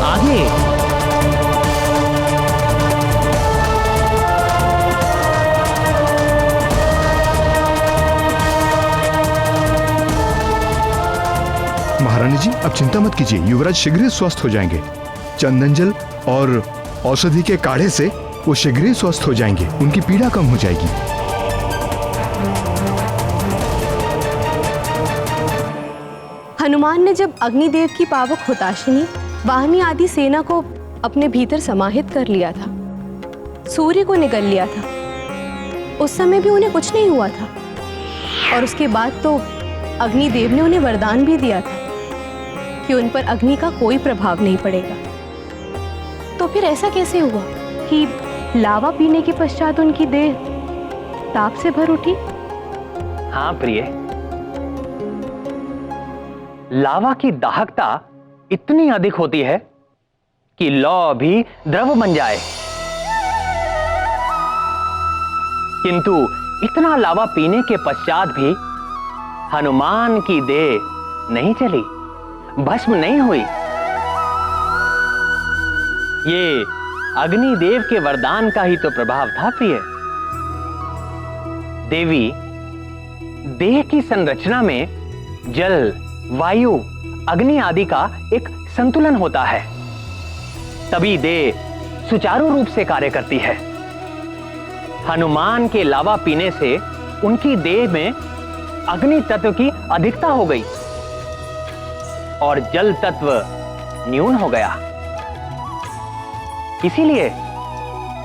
आगे। महारानी जी, अब चिंता मत कीजिए, युवराज शीघ्र ही स्वस्थ हो जाएंगे। चंदन जल और औषधि के काढ़े से वो शीघ्र ही स्वस्थ हो जाएंगे, उनकी पीड़ा कम हो जाएगी। हनुमान ने जब अग्निदेव की पावक हुताशिनी, वाहिनी आदि सेना को अपने भीतर समाहित कर लिया था, सूर्य को निगल लिया था, उस समय भी उन्हें कुछ नहीं हुआ था। और उसके बाद तो अग्निदेव ने उन्हें वरदान भी दिया था कि उन पर अग्नि का कोई प्रभाव नहीं पड़ेगा। तो फिर ऐसा कैसे हुआ कि लावा पीने के पश्चात उनकी देह ताप से भर उठी? हाँ प्रिय, लावा की दाहकता इतनी अधिक होती है कि लौ भी द्रव बन जाए, किंतु इतना लावा पीने के पश्चात भी हनुमान की देह नहीं चली, भस्म नहीं हुई। ये अग्निदेव के वरदान का ही तो प्रभाव था प्रिय। देवी, देह की संरचना में जल, वायु, अग्नि आदि का एक संतुलन होता है, तभी देह सुचारू रूप से कार्य करती है। हनुमान के लावा पीने से उनकी देह में अग्नि तत्व की अधिकता हो गई और जल तत्व न्यून हो गया, इसीलिए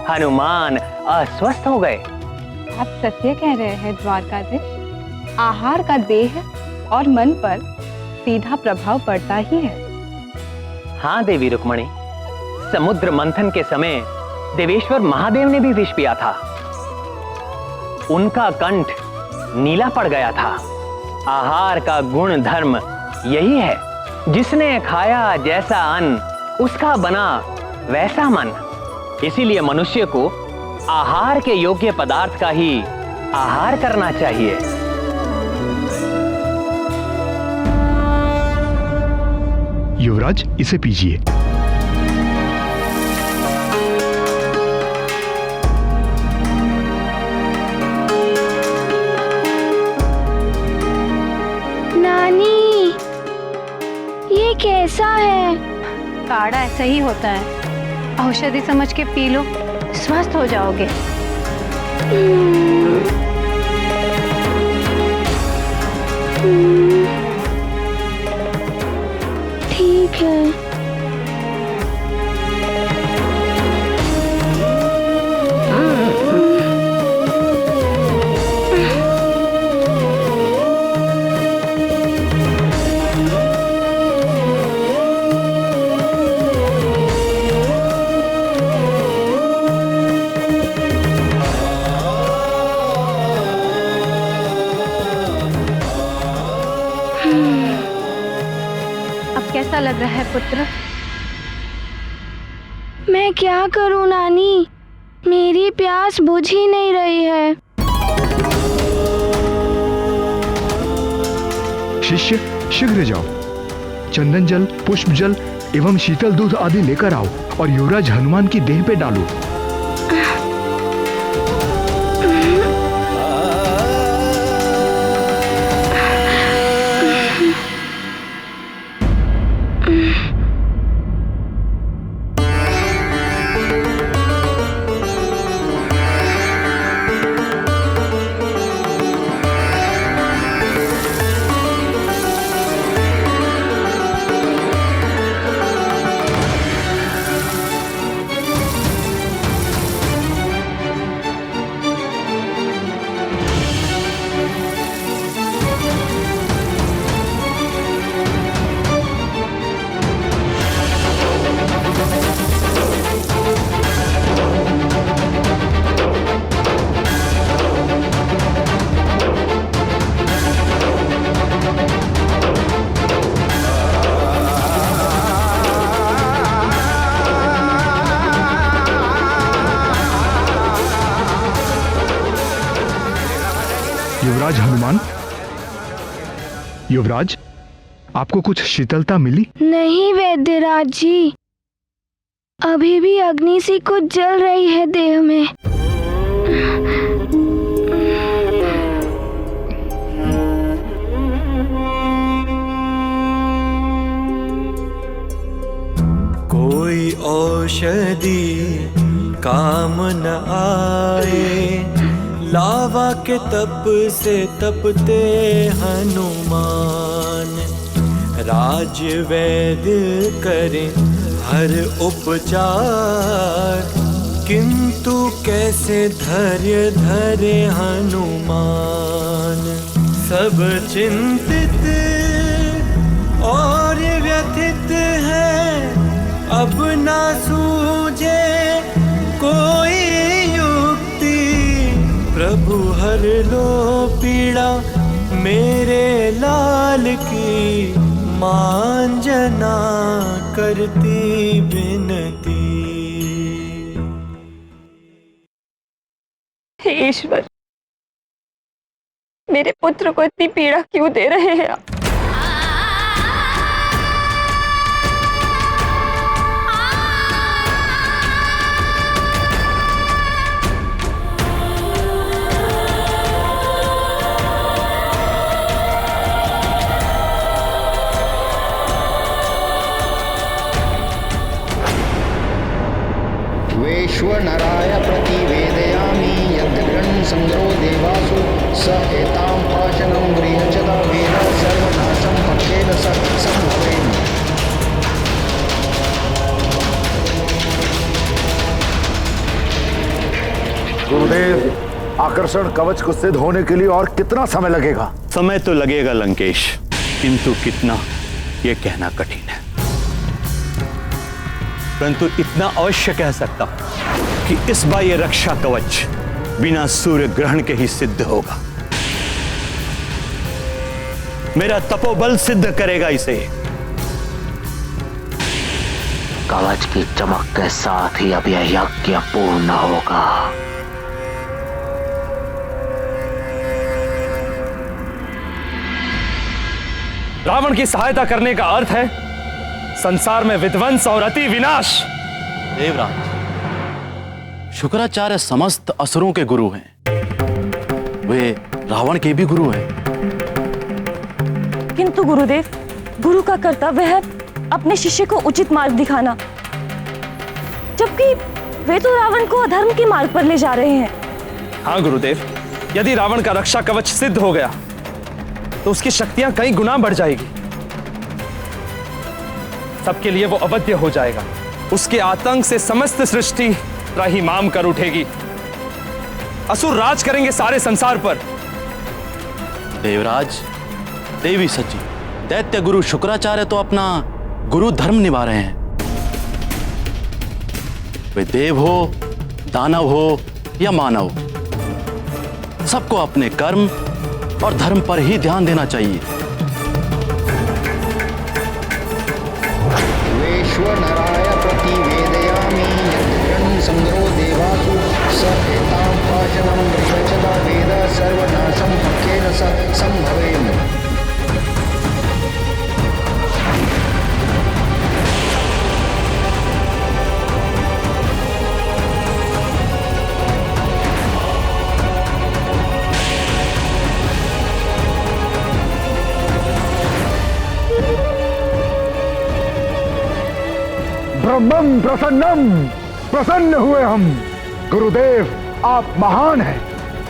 हनुमान अस्वस्थ हो गए। आप सत्य कह रहे हैं द्वारकाधीश, आहार का देह और मन पर सीधा प्रभाव पड़ता ही है। हाँ देवी रुक्मणी, समुद्र मंथन के समय देवेश्वर महादेव ने भी विष पिया था, उनका कंठ नीला पड़ गया था। आहार का गुण धर्म यही है, जिसने खाया जैसा अन्न उसका बना वैसा मन। इसीलिए मनुष्य को आहार के योग्य पदार्थ का ही आहार करना चाहिए। युवराज, इसे पीजिए। नानी, ये कैसा है? काढ़ा ऐसा ही होता है, औषधि समझ के पी लो, स्वस्थ हो जाओगे। ठीक है। कैसा लग रहा है पुत्र? मैं क्या करूं नानी, मेरी प्यास बुझ ही नहीं रही है। शिष्य, शीघ्र जाओ, चंदन जल, पुष्प जल एवं शीतल दूध आदि लेकर आओ और युवराज हनुमान की देह पे डालो। युवराज हनुमान, युवराज, आपको कुछ शीतलता मिली? नहीं वैद्यराज जी, अभी भी अग्नि सी कुछ जल रही है देह में। कोई औषधि काम न आए, लावा के तप से तपते हनुमान। राज वैद्य करे हर उपचार, किंतु कैसे धैर्य धरे हनुमान। सब चिंतित और व्यथित है, अब ना सूझे कोई युक्ति। प्रभु हर लो पीड़ा मेरे लाल की, मांजना करती बिनती। हे ईश्वर, मेरे पुत्र को इतनी पीड़ा क्यों दे रहे हैं आप? वैश्वनराय प्रतिवेदयामि यद्गृहन् संग्रो देवासु स एतां पाशनं गृह्यचता वेद सर्वनाशं पक्षेन स संभवेम। गुरुदेव, आकर्षण कवच को सिद्ध होने के लिए और कितना समय लगेगा? समय तो लगेगा लंकेश, किंतु कितना ये कहना कठिन है। परंतु इतना अवश्य कह सकता हूं कि इस बार ये रक्षा कवच बिना सूर्य ग्रहण के ही सिद्ध होगा। मेरा तपोबल सिद्ध करेगा इसे। कवच की चमक के साथ ही अब यह यज्ञ पूर्ण होगा। रावण की सहायता करने का अर्थ है संसार में विध्वंस और अति विनाश। देवराज, शुक्राचार्य समस्त असुरों के गुरु हैं, वे रावण के भी गुरु हैं। किंतु गुरुदेव, गुरु का कर्तव्य है अपने शिष्य को उचित मार्ग दिखाना, जबकि वे तो रावण को अधर्म के मार्ग पर ले जा रहे हैं। हाँ गुरुदेव, यदि रावण का रक्षा कवच सिद्ध हो गया तो उसकी शक्तियां कई गुना बढ़ जाएगी। सबके लिए वो अवध्य हो जाएगा। उसके आतंक से समस्त सृष्टि त्राहिमाम कर उठेगी। असुर राज करेंगे सारे संसार पर। देवराज, देवी सची, दैत्य गुरु शुक्राचार्य तो अपना गुरु धर्म निभा रहे हैं। वे देव हो, दानव हो या मानव, सबको अपने कर्म और धर्म पर ही ध्यान देना चाहिए। वैश्वनराय प्रतिवेदयामि यद्गृहन् संग्रो देवासु स एतां पाशनं गृह्यचता वेद सर्वनाशं पक्षेन स संभवेम। ब्रह्मं प्रसन्नम, प्रसन्न हुए हम। गुरुदेव, आप महान हैं।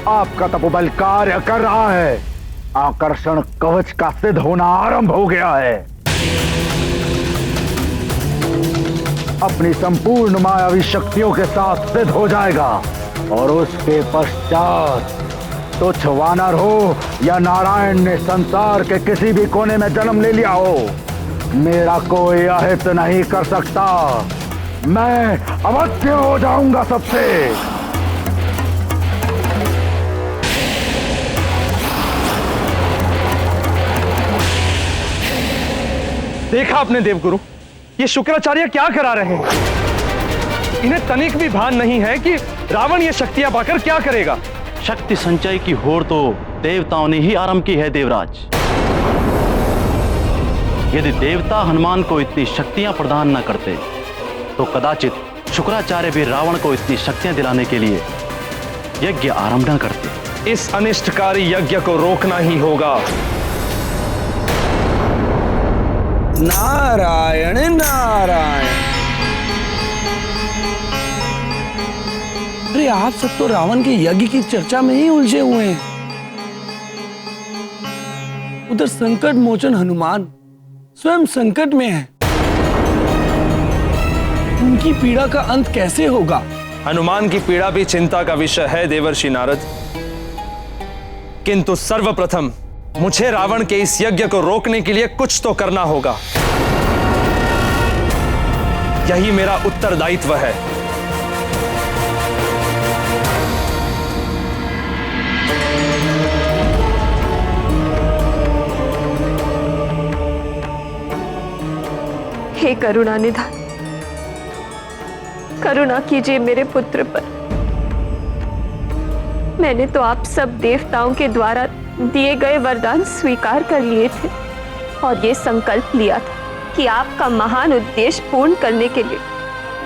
आपका तपोबल कार्य कर रहा है। आकर्षण कवच का सिद्ध होना आरंभ हो गया है। अपनी संपूर्ण मायावी शक्तियों के साथ सिद्ध हो जाएगा और उसके पश्चात तुच्छ वानर हो या नारायण ने संसार के किसी भी कोने में जन्म ले लिया हो, मेरा कोई अहित नहीं कर सकता। मैं अवश्य हो जाऊंगा सबसे। देखा आपने देवगुरु, ये शुक्राचार्य क्या करा रहे हैं। इन्हें तनिक भी भान नहीं है कि रावण ये शक्तियां पाकर क्या करेगा। शक्ति संचय की होड़ तो देवताओं ने ही आरंभ की है देवराज। यदि देवता हनुमान को इतनी शक्तियां प्रदान न करते तो कदाचित शुक्राचार्य भी रावण को इतनी शक्तियां दिलाने के लिए यज्ञ आरंभ न करते। इस अनिष्टकारी यज्ञ को रोकना ही होगा। नारायण नारायण। अरे आप सब तो रावण के यज्ञ की चर्चा में ही उलझे हुए हैं। उधर संकट मोचन हनुमान स्वयं संकट में है। उनकी पीड़ा का अंत कैसे होगा? हनुमान की पीड़ा भी चिंता का विषय है देवर्षि नारद, किंतु सर्वप्रथम मुझे रावण के इस यज्ञ को रोकने के लिए कुछ तो करना होगा। यही मेरा उत्तरदायित्व है। हे करुणा निधान, करुणा कीजिए मेरे पुत्र पर। मैंने तो आप सब देवताओं के द्वारा दिए गए वरदान स्वीकार कर लिए थे और ये संकल्प लिया था कि आपका महान उद्देश्य पूर्ण करने के लिए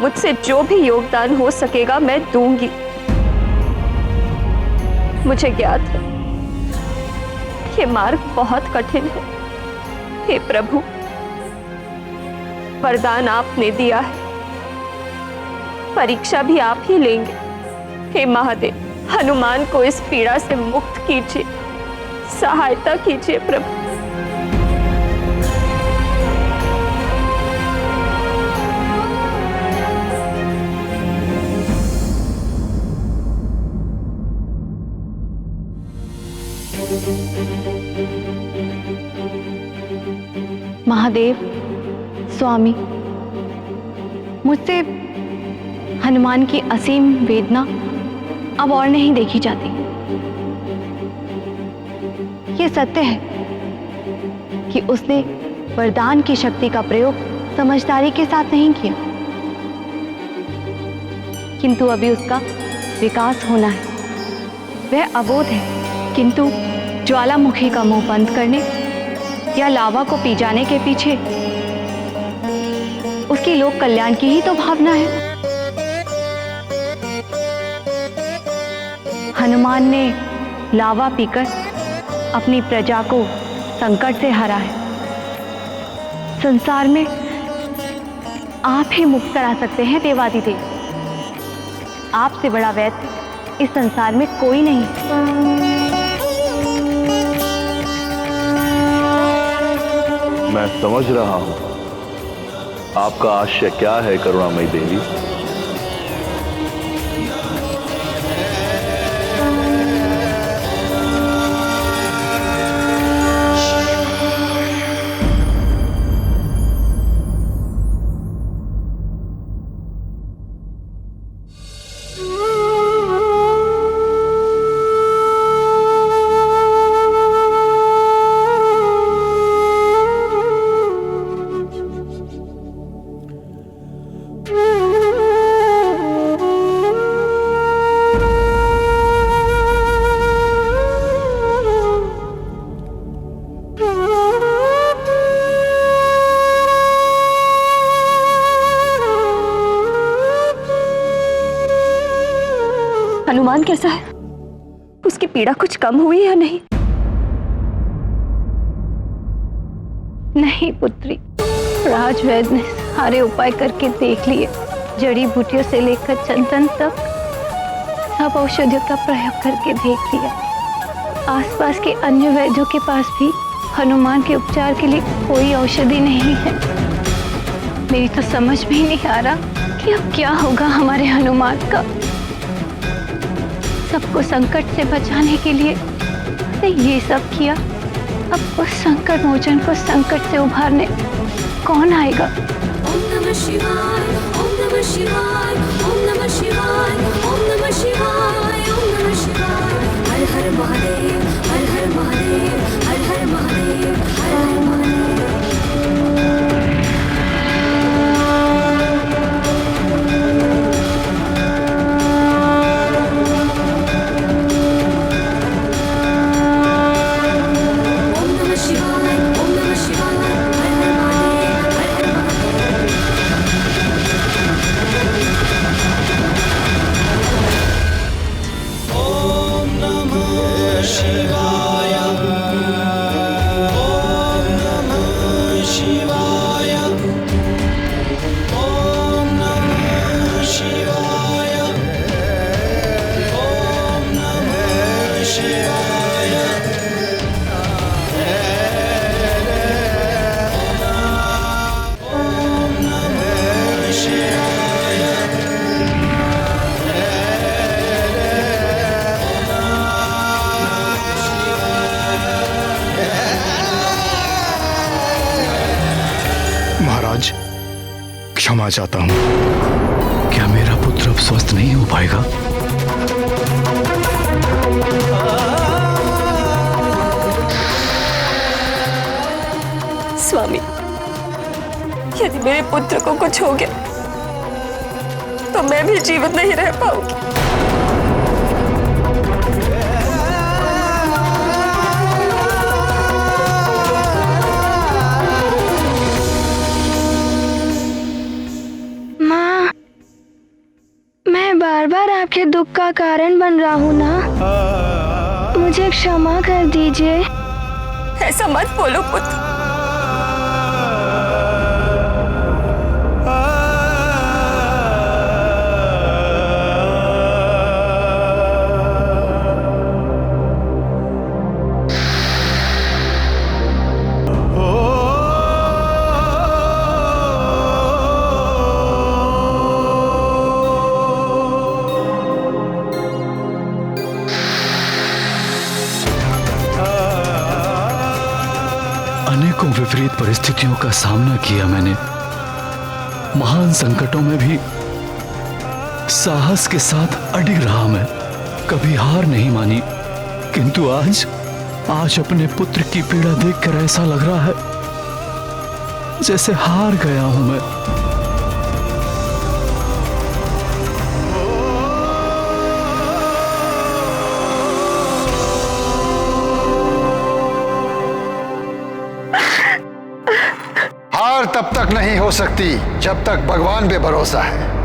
मुझसे जो भी योगदान हो सकेगा मैं दूंगी। मुझे ज्ञात है ये मार्ग बहुत कठिन है। हे प्रभु, वरदान आपने दिया है, परीक्षा भी आप ही लेंगे। हे महादेव, हनुमान को इस पीड़ा से मुक्त कीजिए, सहायता कीजिए प्रभु। महादेव, स्वामी, मुझसे हनुमान की असीम वेदना अब और नहीं देखी जाती। ये सत्य है कि उसने वरदान की शक्ति का प्रयोग समझदारी के साथ नहीं किया, किंतु अभी उसका विकास होना है। वह अबोध है, किंतु ज्वालामुखी का मुंह बंद करने या लावा को पी जाने के पीछे उसकी लोक कल्याण की ही तो भावना है। हनुमान ने लावा पीकर अपनी प्रजा को संकट से हरा है। संसार में आप ही मुक्त करा सकते हैं देवादिदेव। आपसे बड़ा वैद्य इस संसार में कोई नहीं। मैं समझ रहा हूं आपका आशय क्या है करुणामयी देवी। हनुमान कैसा है? उसकी पीड़ा कुछ कम हुई या नहीं? नहीं पुत्री, राजवैद्य ने सारे उपाय करके देख लिए। जड़ी बूटियों से लेकर चंदन तक सब औषधियों का प्रयोग करके देख लिया। आसपास के अन्य वैद्यों के पास भी हनुमान के उपचार के लिए कोई औषधि नहीं है। मेरी तो समझ में ही नहीं आ रहा कि अब क्या होगा हमारे हनुमान का। सबको संकट से बचाने के लिए उसने ये सब किया, अब उस संकट मोचन को संकट से उभारने कौन आएगा? ओम नमः शिवाय, ओम नमः शिवाय, ओम नमः शिवाय, ओम नमः शिवाय, ओम नमः शिवाय। हर हर महादेव, हर हर महादेव, हर हर महादेव, हर हर महादेव। क्षमा चाहता हूँ। क्या मेरा पुत्र अब स्वस्थ नहीं हो पाएगा? स्वामी, यदि मेरे पुत्र को कुछ हो गया तो मैं भी जीवित नहीं रह पाऊंगी। माँ, मैं बार बार आपके दुख का कारण बन रहा हूँ ना, मुझे क्षमा कर दीजिए। ऐसा मत बोलो पुत्र। अनेकों विपरीत परिस्थितियों का सामना किया मैंने। महान संकटों में भी साहस के साथ अडिग रहा मैं, कभी हार नहीं मानी। किंतु आज अपने पुत्र की पीड़ा देखकर ऐसा लग रहा है जैसे हार गया हूं मैं। हार तब तक नहीं हो सकती जब तक भगवान पे भरोसा है।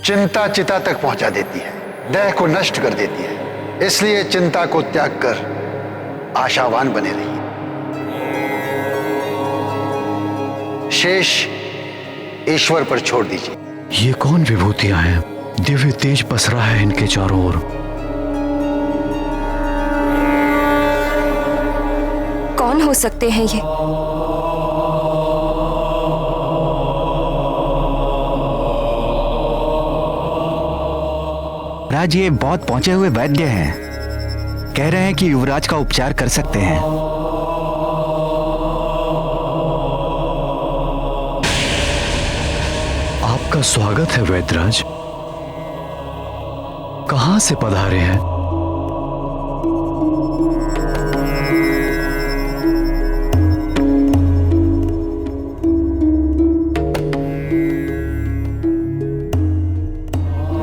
चिंता चिता तक पहुंचा देती है, देह को नष्ट कर देती है। इसलिए चिंता को त्याग कर आशावान बने रहिए। शेष ईश्वर पर छोड़ दीजिए। ये कौन विभूतियां हैं? दिव्य तेज पसरा है इनके चारों ओर। कौन हो सकते हैं ये? राज, ये बहुत पहुंचे हुए वैद्य हैं। कह रहे हैं कि युवराज का उपचार कर सकते हैं। आपका स्वागत है वैद्यराज। कहां से पधारे हैं?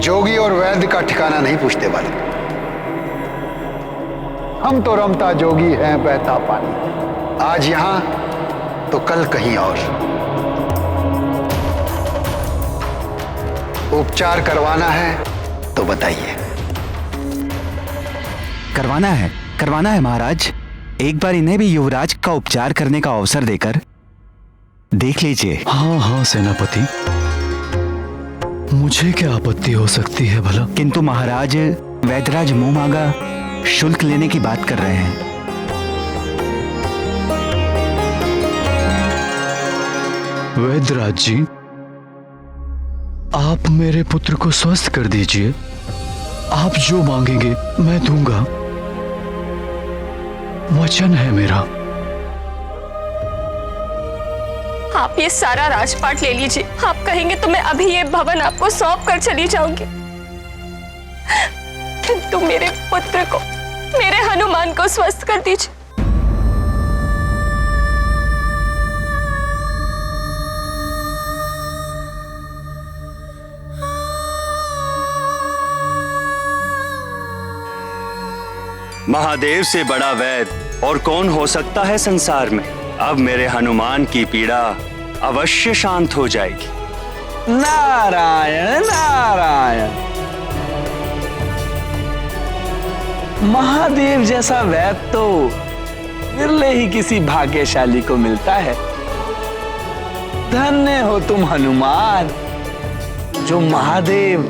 जोगी और वैद्य का ठिकाना नहीं पूछते वाले। हम तो रमता जोगी हैं, बहता पानी। आज यहां तो कल कहीं और। उपचार करवाना है तो बताइए। करवाना है महाराज। एक बार इन्हें भी युवराज का उपचार करने का अवसर देकर देख लीजिए। हाँ सेनापति, मुझे क्या आपत्ति हो सकती है भला? किंतु महाराज, वैद्यराज मुंह मांगा शुल्क लेने की बात कर रहे हैं। वैद्यराज जी, आप मेरे पुत्र को स्वस्थ कर दीजिए। आप जो मांगेंगे मैं दूंगा, वचन है मेरा। आप ये सारा राजपाट ले लीजिए। आप कहेंगे तो मैं अभी ये भवन आपको सौंप कर चली जाऊंगी। किंतु मेरे पुत्र को, मेरे हनुमान को स्वस्थ कर दीजिए। महादेव से बड़ा वैद्य और कौन हो सकता है संसार में। अब मेरे हनुमान की पीड़ा अवश्य शांत हो जाएगी। नारायण नारायण। महादेव जैसा वैद्य तो विरले ही किसी भाग्यशाली को मिलता है। धन्य हो तुम हनुमान, जो महादेव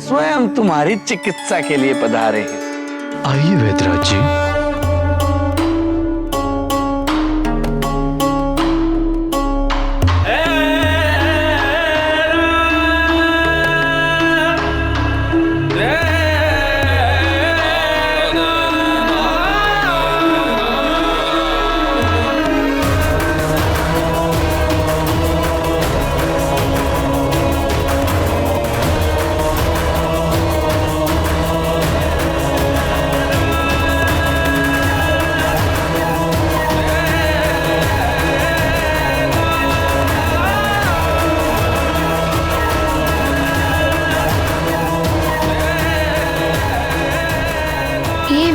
स्वयं तुम्हारी चिकित्सा के लिए पधारे हैं। आइए वैद्यराज जी।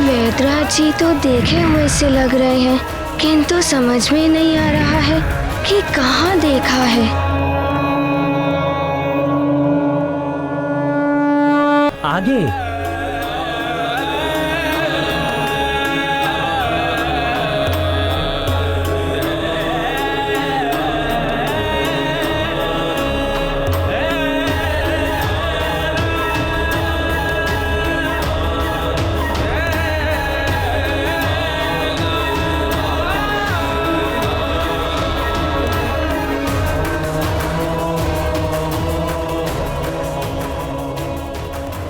वैद्यराज जी तो देखे हुए से लग रहे हैं, किंतु समझ में नहीं आ रहा है कि कहाँ देखा है। आगे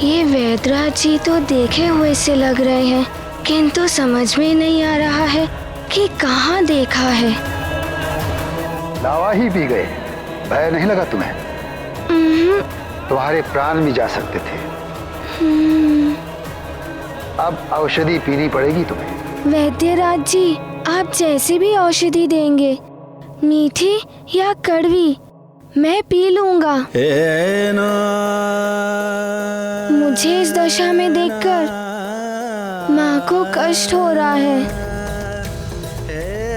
ये वैद्यराज जी तो देखे हुए से लग रहे हैं, किंतु समझ में नहीं आ रहा है कि कहाँ देखा है। लावा ही पी गए, भय नहीं लगा तुम्हें? तुम्हारे प्राण भी जा सकते थे। अब औषधि पीनी पड़ेगी तुम्हें। वैद्यराज जी, आप जैसी भी औषधि देंगे, मीठी या कड़वी, मैं पी लूंगा। मुझे इस दशा में देखकर माँ को कष्ट हो रहा है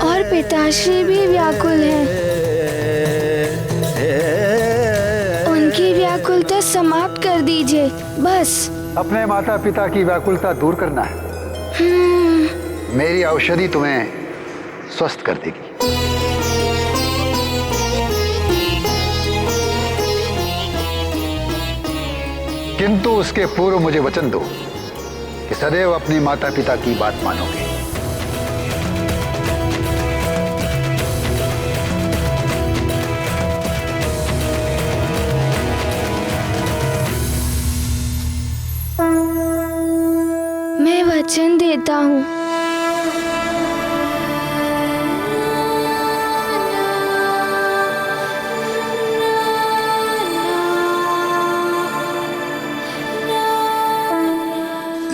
और पिताश्री भी व्याकुल हैं। उनकी व्याकुलता समाप्त कर दीजिए बस। अपने माता पिता की व्याकुलता दूर करना है। मेरी औषधि तुम्हें स्वस्थ कर देगी। किंतु उसके पूर्व मुझे वचन दो कि सदैव अपने माता पिता की बात मानोगे। मैं वचन देता हूँ।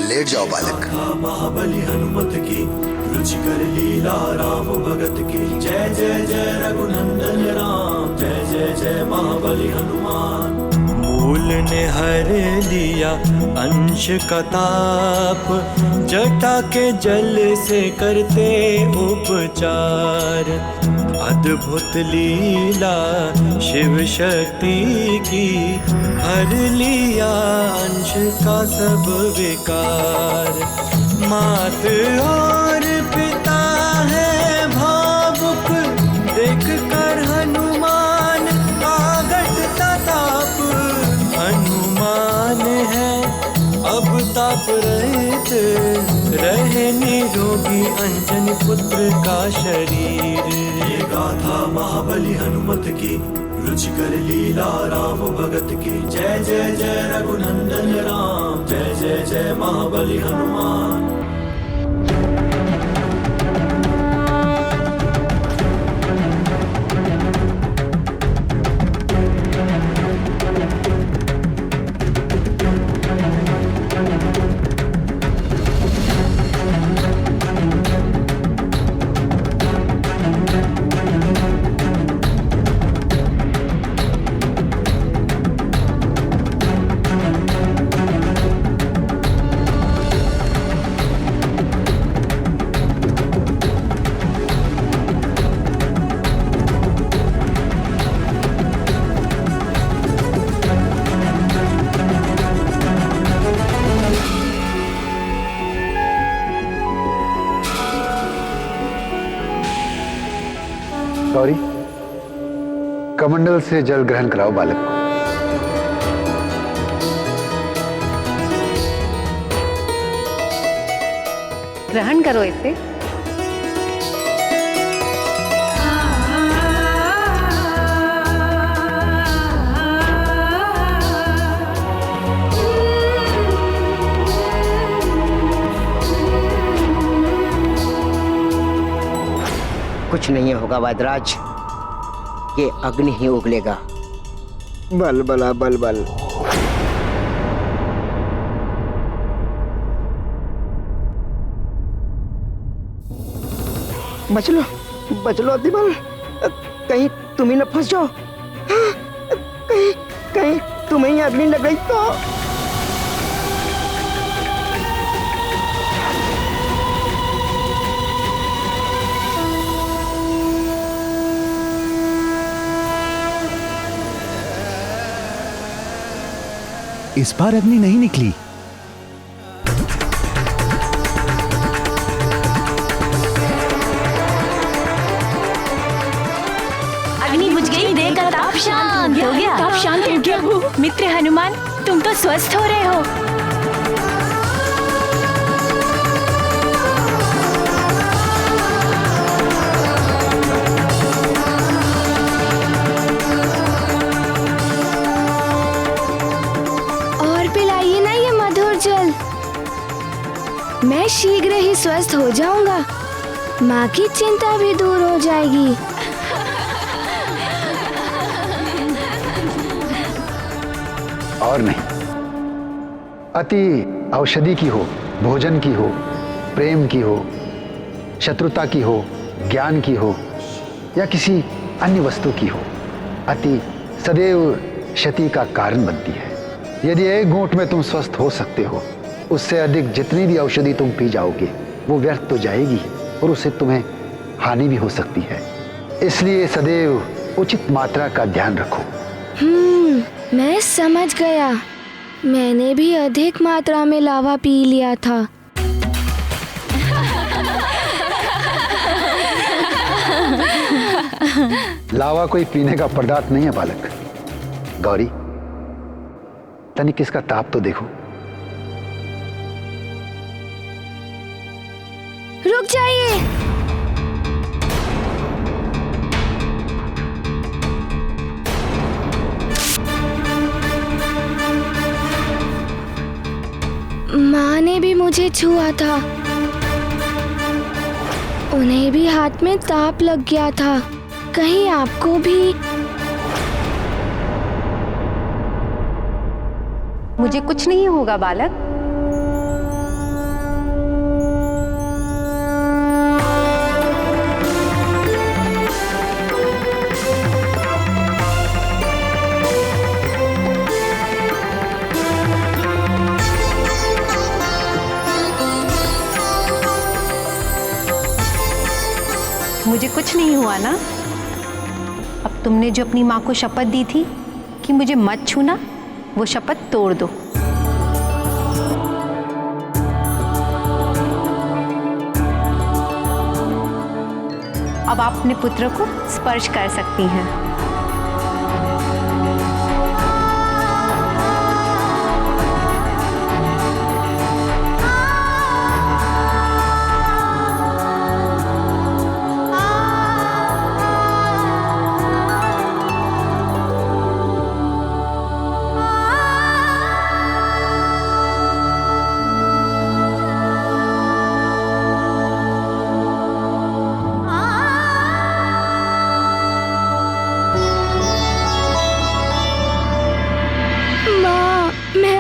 लेट जाओ बालक। महाबली हनुमत की रुचिकर लीला राम भगत की। जय जय जय रघुनंदन राम, जय जय जय महाबली हनुमान। मूल ने हर लिया अंश का ताप, जटा के जल से करते उपचार। अद्भुत लीला शिव शक्ति की, हर लिया अंश का सब विकार। मात और पिता है भावुक, देख कर हनुमान आगट ताप। हनुमान है अब ताप रहित, रहे निरोगी अंजन पुत्र का शरीर। ये गाथा महाबली हनुमत की, रुचिकर लीला राम भगत की। जय जय जय रघुनंदन राम, जय जय जय महाबली हनुमान। गौरी, कमंडल से जल ग्रहण कराओ बालक को। ग्रहण करो इसे। कुछ नहीं होगा वैद्यराज, ये अग्नि ही उगलेगा। बल बला बल बल। बच लो अतिबल, कहीं तुम ही न फंस जाओ। कहीं तुम्हें ही अग्नि लग गई तो। इस बार अग्नि नहीं निकली। अग्नि बुझ गई, देह का ताप शांत हो गया। ताप शांत हो गया। मित्र हनुमान, तुम तो स्वस्थ हो रहे हो। और पिलाइए ना ये मधुर जल, मैं शीघ्र ही स्वस्थ हो जाऊंगा। माँ की चिंता भी दूर हो जाएगी। और नहीं, अति औषधि की हो, भोजन की हो, प्रेम की हो, शत्रुता की हो, ज्ञान की हो या किसी अन्य वस्तु की हो, अति सदैव क्षति का कारण बनती है। यदि एक घूंट में तुम स्वस्थ हो सकते हो, उससे अधिक जितनी भी औषधि तुम पी जाओगे वो व्यर्थ तो जाएगी और उससे तुम्हें हानि भी हो सकती है। इसलिए सदैव उचित मात्रा का ध्यान रखो। मैं समझ गया, मैंने भी अधिक मात्रा में लावा पी लिया था। लावा कोई पीने का पदार्थ नहीं है बालक। गौरी, तनिक इसका ताप तो देखो। रुक जाइए। माँ ने भी मुझे छुआ था, उन्हें भी हाथ में ताप लग गया था। कहीं आपको भी? मुझे कुछ नहीं होगा बालक। मुझे कुछ नहीं हुआ ना? अब तुमने जो अपनी माँ को शपथ दी थी कि मुझे मत छूना, वो शपथ तोड़ दो। अब आप अपने पुत्र को स्पर्श कर सकती हैं।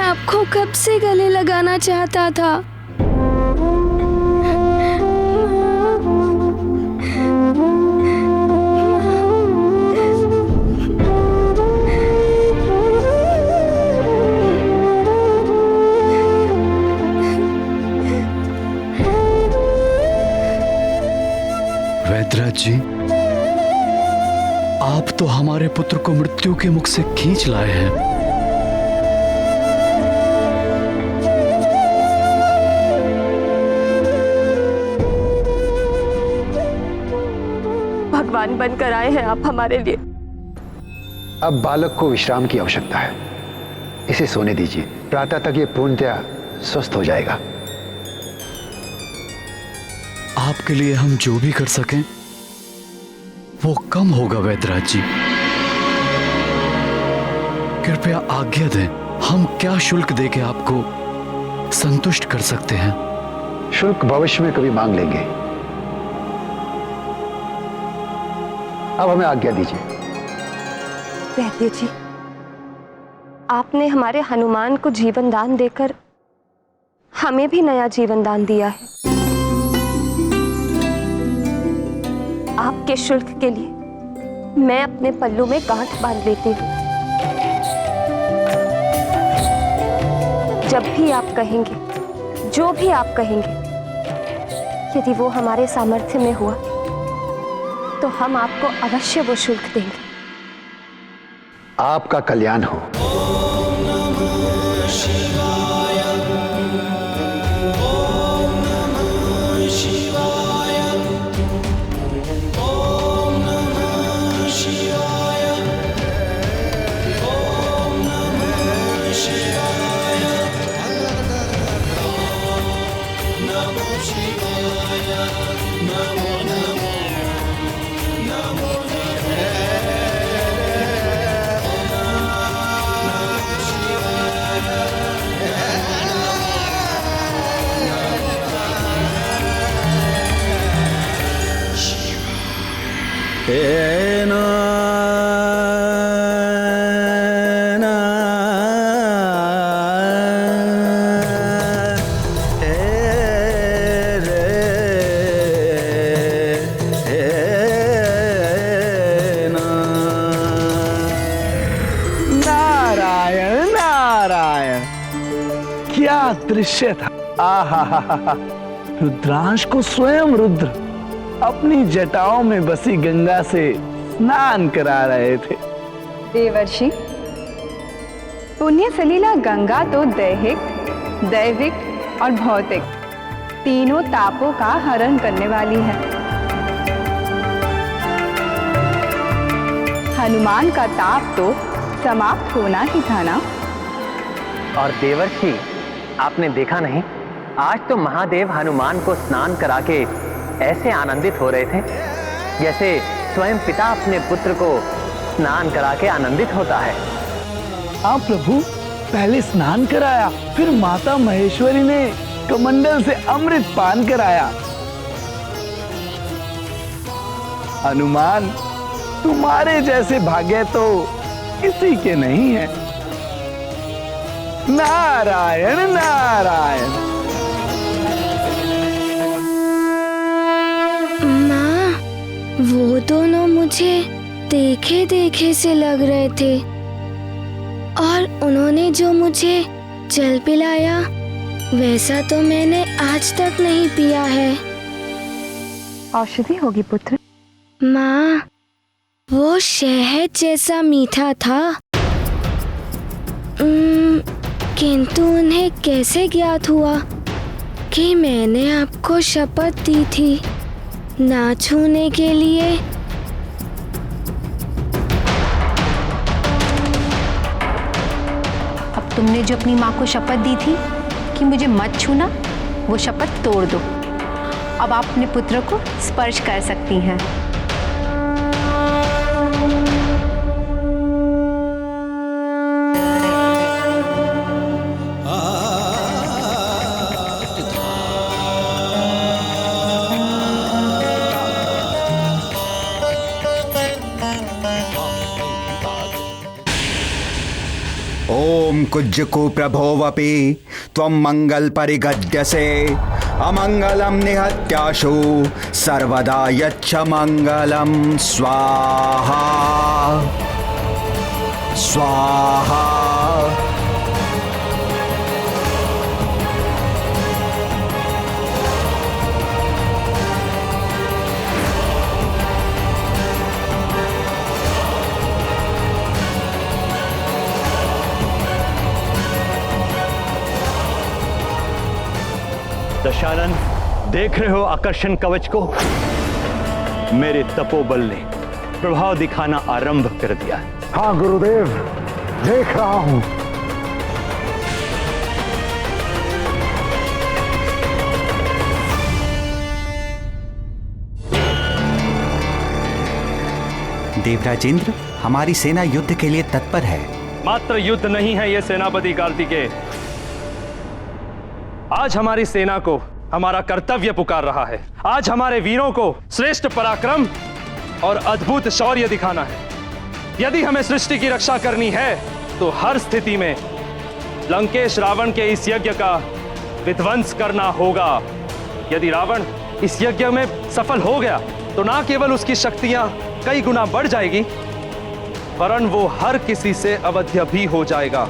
आपको कब से गले लगाना चाहता था। वैद्यराज जी, आप तो हमारे पुत्र को मृत्यु के मुख से खींच लाए हैं। भगवान बनकर आए हैं आप हमारे लिए। अब बालक को विश्राम की आवश्यकता है, इसे सोने दीजिए। प्रातः तक ये पूर्णतया स्वस्थ हो जाएगा। आपके लिए हम जो भी कर सकें वो कम होगा वैद्यराज जी। कृपया आज्ञा दें, हम क्या शुल्क देके आपको संतुष्ट कर सकते हैं? शुल्क भविष्य में कभी मांग लेंगे, अब हमें आज्ञा दीजिए। वैद्य जी, आपने हमारे हनुमान को जीवन दान देकर हमें भी नया जीवन दान दिया है। आपके शुल्क के लिए मैं अपने पल्लू में गांठ बांध लेती हूँ। जब भी आप कहेंगे, जो भी आप कहेंगे, यदि वो हमारे सामर्थ्य में हुआ तो हम आपको अवश्य वो शुल्क देंगे। आपका कल्याण हो। नारायण नारायण, क्या दृश्य था। आहा, रुद्रांश को स्वयं रुद्र अपनी जटाओं में बसी गंगा से स्नान करा रहे थे। देवर्षि, पुण्य सलीला गंगा तो दैहिक, दैविक और भौतिक तीनों तापों का हरण करने वाली है। हनुमान का ताप तो समाप्त होना ही था ना। और देवर्षि, आपने देखा नहीं, आज तो महादेव हनुमान को स्नान करा के ऐसे आनंदित हो रहे थे जैसे स्वयं पिता अपने पुत्र को स्नान करा के आनंदित होता है। हाँ प्रभु, पहले स्नान कराया, फिर माता महेश्वरी ने कमंडल से अमृत पान कराया। हनुमान, तुम्हारे जैसे भाग्य तो किसी के नहीं है। नारायण नारायण। माँ, वो दोनों मुझे देखे देखे से लग रहे थे और उन्होंने जो मुझे जल पिलाया वैसा तो मैंने आज तक नहीं पिया है। औषधि होगी पुत्र। माँ, वो शहद जैसा मीठा था, किंतु उन्हें कैसे ज्ञात हुआ कि मैंने आपको शपथ दी थी ना छूने के लिए? अब तुमने जो अपनी माँ को शपथ दी थी कि मुझे मत छूना, वो शपथ तोड़ दो। अब आप अपने पुत्र को स्पर्श कर सकती हैं। ओम कुज्जकु प्रभोवपि त्वं मंगल परिगद्यसे अमंगलम निहत्याशु सर्वदा यच्छ मंगलम स्वाहा स्वाहा। दशानन, देख रहे हो आकर्षण कवच को? मेरे तपोबल ने प्रभाव दिखाना आरंभ कर दिया। हाँ गुरुदेव, देख रहा हूं। देवराज इंद्र, हमारी सेना युद्ध के लिए तत्पर है। मात्र युद्ध नहीं है ये सेनापति कार्तिकेय। आज हमारी सेना को हमारा कर्तव्य पुकार रहा है। आज हमारे वीरों को श्रेष्ठ पराक्रम और अद्भुत शौर्य दिखाना है। यदि हमें सृष्टि की रक्षा करनी है तो हर स्थिति में लंकेश रावण के इस यज्ञ का विध्वंस करना होगा। यदि रावण इस यज्ञ में सफल हो गया तो ना केवल उसकी शक्तियां कई गुना बढ़ जाएगी, वरन वो हर किसी से अवध्य भी हो जाएगा,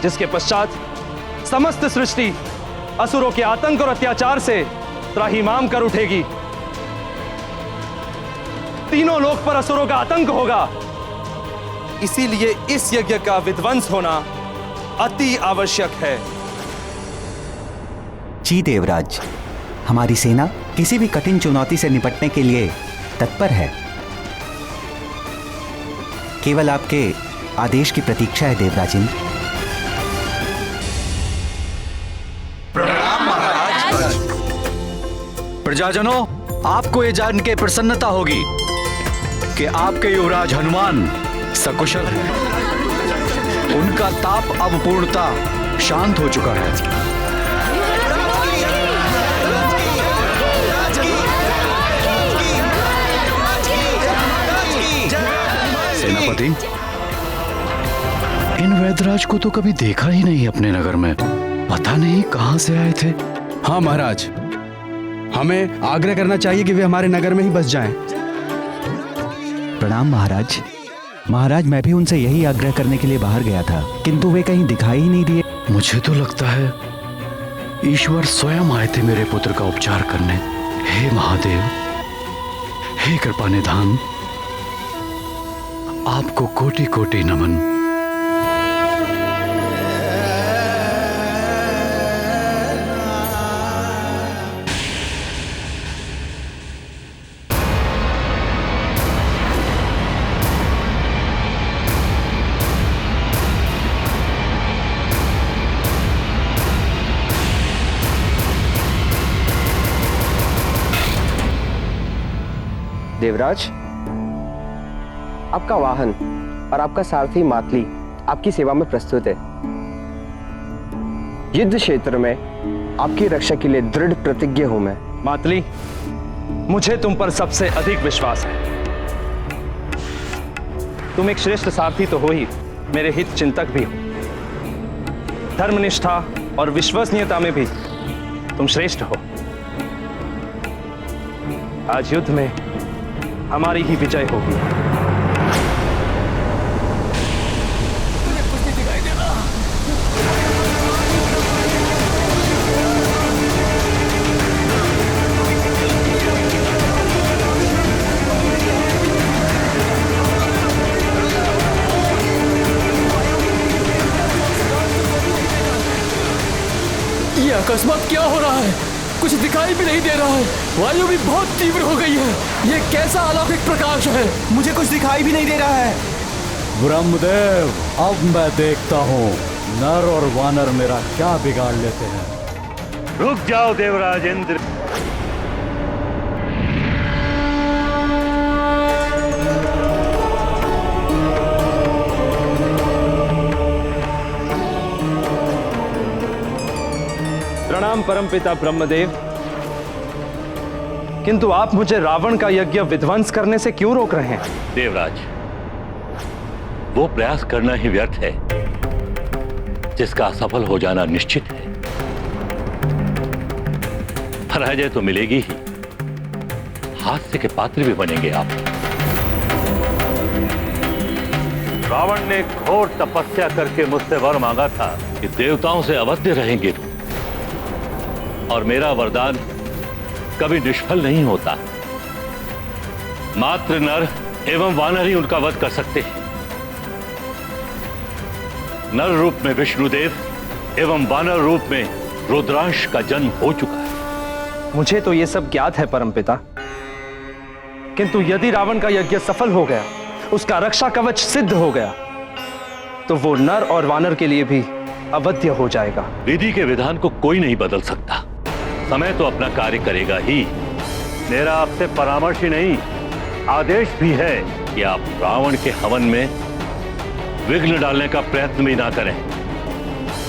जिसके पश्चात समस्त सृष्टि असुरों के आतंक और अत्याचार से त्राहिमाम कर उठेगी। तीनों लोक पर असुरों का आतंक होगा। इसीलिए इस यज्ञ का विध्वंस होना अति आवश्यक है। जी देवराज, हमारी सेना किसी भी कठिन चुनौती से निपटने के लिए तत्पर है। केवल आपके आदेश की प्रतीक्षा है देवराज इंद्र। प्रणाम महाराज। प्रजाजनों, आपको ये जान के प्रसन्नता होगी कि आपके युवराज हनुमान सकुशल हैं। उनका ताप अब पूर्णतः शांत हो चुका है। सेनापति, इन वैदराज को तो कभी देखा ही नहीं अपने नगर में। पता नहीं कहां से आए थे। हाँ महाराज, हमें आग्रह करना चाहिए कि वे हमारे नगर में ही बस जाएं। प्रणाम महाराज। महाराज, मैं भी उनसे यही आग्रह करने के लिए बाहर गया था, किंतु वे कहीं दिखाई ही नहीं दिए। मुझे तो लगता है ईश्वर स्वयं आए थे मेरे पुत्र का उपचार करने। हे महादेव, हे कृपा निधान, आपको कोटि कोटि नमन। देवराज, आपका वाहन और आपका सारथी मातली आपकी सेवा में प्रस्तुत है। युद्ध क्षेत्र में आपकी रक्षा के लिए दृढ़ प्रतिज्ञ हूं मैं। मातली, मुझे तुम पर सबसे अधिक विश्वास है। तुम एक श्रेष्ठ सारथी तो हो ही, मेरे हित चिंतक भी हो। धर्मनिष्ठा और विश्वसनीयता में भी तुम श्रेष्ठ हो। आज युद्ध में हमारी ही विजय होगी। ये अकस्मात क्या हो रहा है? कुछ दिखाई भी नहीं दे रहा है। वायु भी बहुत तीव्र हो गई है। ये कैसा अलौकिक प्रकाश है? मुझे कुछ दिखाई भी नहीं दे रहा है। ब्रह्मदेव, अब मैं देखता हूँ नर और वानर मेरा क्या बिगाड़ लेते हैं। रुक जाओ देवराज इंद्र। प्रणाम परमपिता ब्रह्मदेव, किंतु आप मुझे रावण का यज्ञ विध्वंस करने से क्यों रोक रहे हैं? देवराज, वो प्रयास करना ही व्यर्थ है जिसका असफल हो जाना निश्चित है। पराजय तो मिलेगी ही, हास्य के पात्र भी बनेंगे आप। रावण ने घोर तपस्या करके मुझसे वर मांगा था कि देवताओं से अवध्य रहेंगे, और मेरा वरदान कभी निष्फल नहीं होता। मात्र नर एवं वानर ही उनका वध कर सकते हैं। नर रूप में विष्णुदेव एवं वानर रूप में रुद्रांश का जन्म हो चुका है। मुझे तो यह सब ज्ञात है परमपिता, किंतु यदि रावण का यज्ञ सफल हो गया, उसका रक्षा कवच सिद्ध हो गया, तो वो नर और वानर के लिए भी अवध्य हो जाएगा। विधि के विधान को कोई नहीं बदल सकता। समय तो अपना कार्य करेगा ही। मेरा आपसे परामर्श ही नहीं आदेश भी है कि आप रावण के हवन में विघ्न डालने का प्रयत्न भी ना करें।